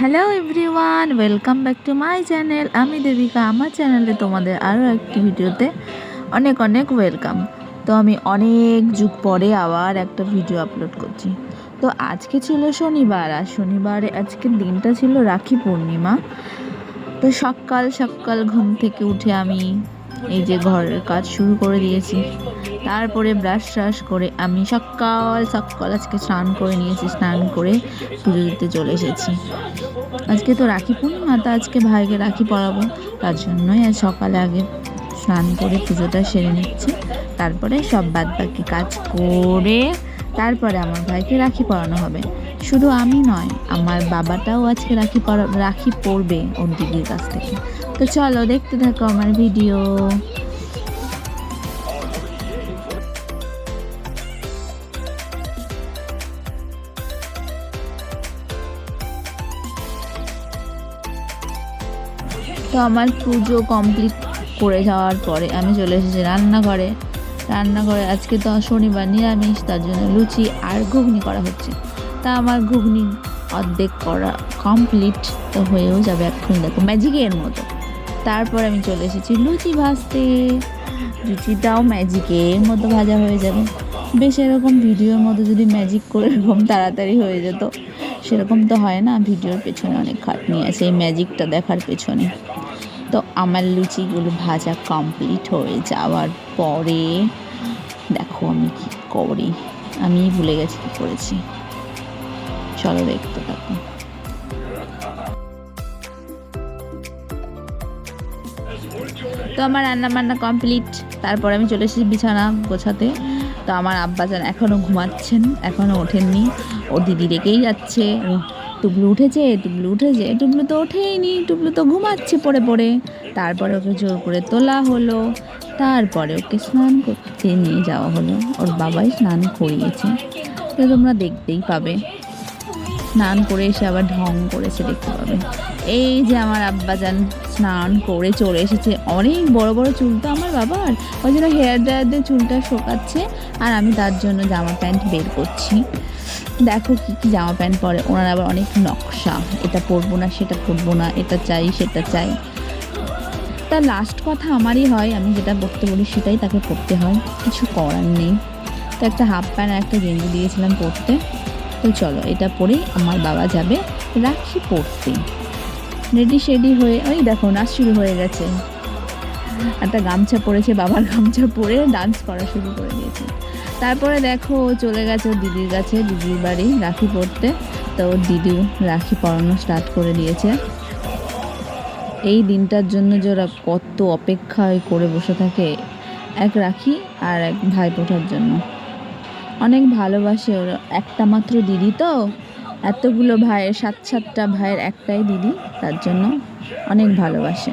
Hello everyone, welcome back to my channel. আমি দেবিকা। আমার চ্যানেলে তোমাদের আরও একটি ভিডিওতে অনেক অনেক ওয়েলকাম। তো আমি অনেক যুগ পরে আবার একটা ভিডিও আপলোড করছি। তো আজকে ছিল শনিবার, আর শনিবারে আজকের দিনটা ছিল রাখি পূর্ণিমা। তো সকাল সকাল ঘুম থেকে উঠে আমি এই যে ঘরের কাজ শুরু করে দিয়েছি। তারপরে ব্রাশ ট্রাশ করে আমি সকাল সকাল আজকে স্নান করে নিয়েছি। স্নান করে পুজো দিতে চলে এসেছি। আজকে তো রাখি পূর্ণিমা, তো আজকে ভাইকে রাখি পরাবো, তার জন্যই আজ সকালে আগে স্নান করে পুজোটা সেরে নিচ্ছি। তারপরে সব বাদ বাকি কাজ করে তারপরে আমার ভাইকে রাখি পরানো হবে। শুধু আমি নয়, আমার বাবাটাও আজকে রাখি পরবে ওর দিদির কাছ থেকে। তো চলো দেখতে থাকো আমার ভিডিও। তো আমার পুজো কমপ্লিট করে যাওয়ার পরে আমি চলে এসেছি রান্নাঘরে। আজকে তো শনিবার নিরামিষ, তার জন্য লুচি আর ঘুগনি করা হচ্ছে। তা আমার ঘুগনি অর্ধেক করা কমপ্লিট, তো হয়েও যাবে এখন, দেখো ম্যাজিকের মতো। তারপর আমি চলে এসেছি লুচি ভাজতে। লুচিটাও ম্যাজিকের মতো ভাজা হয়ে যাবে। বেশ এরকম ভিডিওর মতো যদি ম্যাজিক করে এরকম তাড়াতাড়ি হয়ে যেত, সেরকম তো হয় না। ভিডিওর পেছনে অনেক খাটনি আছে এই ম্যাজিকটা দেখার পেছনে। তো আমার লুচিগুলো ভাজা কমপ্লিট হয়ে যাওয়ার পরে দেখো আমি কি করি, আমি ভুলে গেছি কি করেছি। চলো দেখতে থাকো। তো আমার রান্না বান্না কমপ্লিট, তারপর আমি চলে এসেছি বিছানা গোছাতে। তো আমার আব্বাজান এখনও ঘুমাচ্ছেন, এখনও ওঠেননি। ও দিদি রেখেই যাচ্ছে, টুবলু উঠেছে, টুবলু তো ওঠেইনি, টুবলু তো ঘুমাচ্ছে পড়ে পড়ে। তারপরে ওকে জোর করে তোলা হলো, তারপরে ওকে স্নান করতে নিয়ে যাওয়া হলো। ওর বাবাই স্নান করিয়েছে, তো তোমরা দেখতেই পাবে। স্নান করে এসে আবার ঢং করেছে, দেখতে পাবে। এই যে আমার আব্বাজান স্নান করে চলে এসেছে। অনেক বড় বড় চুল তো আমার বাবার, ওই জন্য হেয়ার ড্রায়ার দিয়ে চুলটা শোকাচ্ছে, আর আমি তার জন্য জামা প্যান্ট বের করছি। দেখো কী কী জামা প্যান্ট পরে ওনার, আবার অনেক নকশা, এটা পরবো না সেটা পরবো না, এটা চাই সেটা চাই। তার লাস্ট কথা আমারই হয়, আমি যেটা পরতে বলি সেটাই তাকে পরতে হয়, কিছু করার নেই। তো একটা হাফ প্যান্ট আর একটা গেঞ্জি দিয়েছিলাম পরতে। তো চলো এটা পরেই আমার বাবা যাবে রাখি পরতে। রেডি হয়ে ওই দেখো নাচ শুরু হয়ে গেছে। একটা গামছা পরেছে, বাবার গামছা পরে ডান্স করা শুরু করে দিয়েছে। তারপরে দেখো চলে গেছে ওর দিদির কাছে, দিদির বাড়ি রাখি পরতে। তো ওর দিদিও রাখি পরানো স্টার্ট করে দিয়েছে। এই দিনটার জন্য যে ওরা কত অপেক্ষায় করে বসে থাকে, এক রাখি আর এক ভাইফোঁটার জন্য। অনেক ভালোবাসে ওরা, একটা মাত্র দিদি তো, এতগুলো ভাইয়ের সাতটা ভাইয়ের একটাই দিদি, তার জন্য অনেক ভালোবাসে।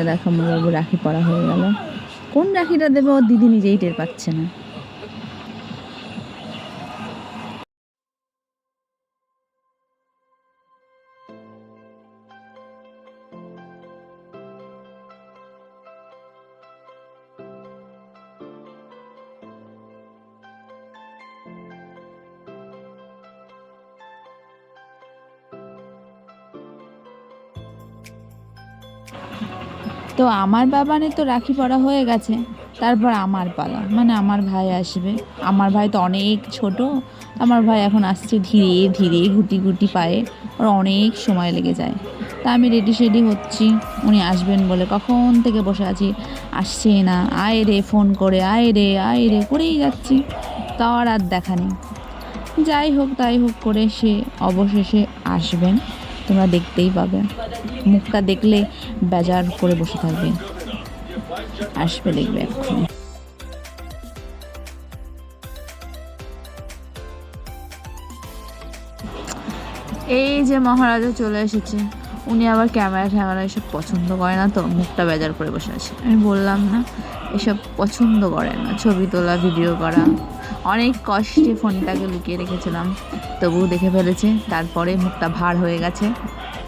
দেখো আমার বাবু রাখি পরা হয়ে গেল। কোন রাখিটা দেবে ওর দিদি নিজেই টের পাচ্ছে না। তো আমার বাবানের তো রাখি পরা হয়ে গেছে, তারপর আমার পালা, মানে আমার ভাই আসবে। আমার ভাই তো অনেক ছোট, আমার ভাই এখন আসছে ধীরে ধীরে গুটি গুটি পায়ে, ওর অনেক সময় লেগে যায়। তা আমি রেডি হচ্ছি, উনি আসবেন বলে কখন থেকে বসে আছি, আসছে না। আয় রে ফোন করে, আয় রে করেই যাচ্ছি, তার আর দেখা নেই। যাই হোক তাই হোক করে সে অবশেষে আসবেন, তোমরা দেখতেই পাবে। মুখটা দেখলে বেজার করে বসে থাকবে, আসবে দেখবে এক্ষুনি। এই যে মহারাজা চলে এসেছে। উনি আবার ক্যামেরা এসব পছন্দ করে না, তো মুখটা বেজার করে বসে আছে। আমি বললাম না, এসব পছন্দ করে না, ছবি তোলা ভিডিও করা। অনেক কষ্টে ফোনটাকে লুকিয়ে রেখেছিলাম, তবুও দেখে ফেলেছে। তারপরে মুখটা ভার হয়ে গেছে,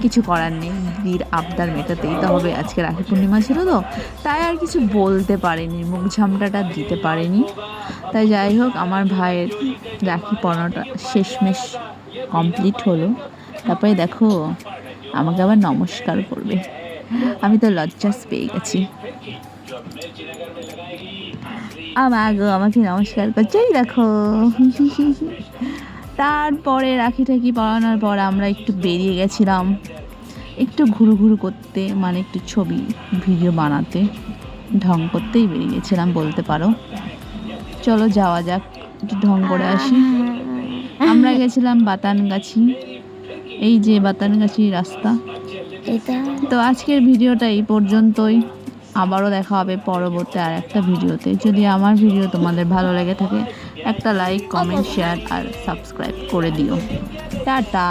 কিছু করার নেই, দিদির আবদার মেটাতেই তো হবে। আজকে রাখি পূর্ণিমা ছিল তো, তাই আর কিছু বলতে পারেনি, মুখ ঝামটাটা দিতে পারেনি। তাই যাই হোক, আমার ভাইয়ের রাখি পরানোটা শেষমেশ কমপ্লিট হলো। তারপরে দেখো আমাকে আবার নমস্কার করবে, আমি তো লজ্জাস পেয়ে গেছি। গো আমাকে নমস্কার করছে, এই দেখো। তারপরে রাখি টাকি পড়ানোর পর আমরা একটু বেরিয়ে গেছিলাম, একটু ঘুরু করতে, মানে একটু ছবি ভিডিও বানাতে, ঢং করতেই বেরিয়ে গেছিলাম বলতে পারো। চলো যাওয়া যাক, একটু ঢং করে আসি। আমরা গেছিলাম বাতানগাছি, এই যে বাতানগাছি রাস্তা। তো আজকের ভিডিওটা এই পর্যন্তই, আবারও দেখা হবে পরবর্তী আর একটা ভিডিওতে। যদি আমার ভিডিও তোমাদের ভালো লেগে থাকে একটা লাইক, কমেন্ট, শেয়ার আর সাবস্ক্রাইব করে দিও। টাটা।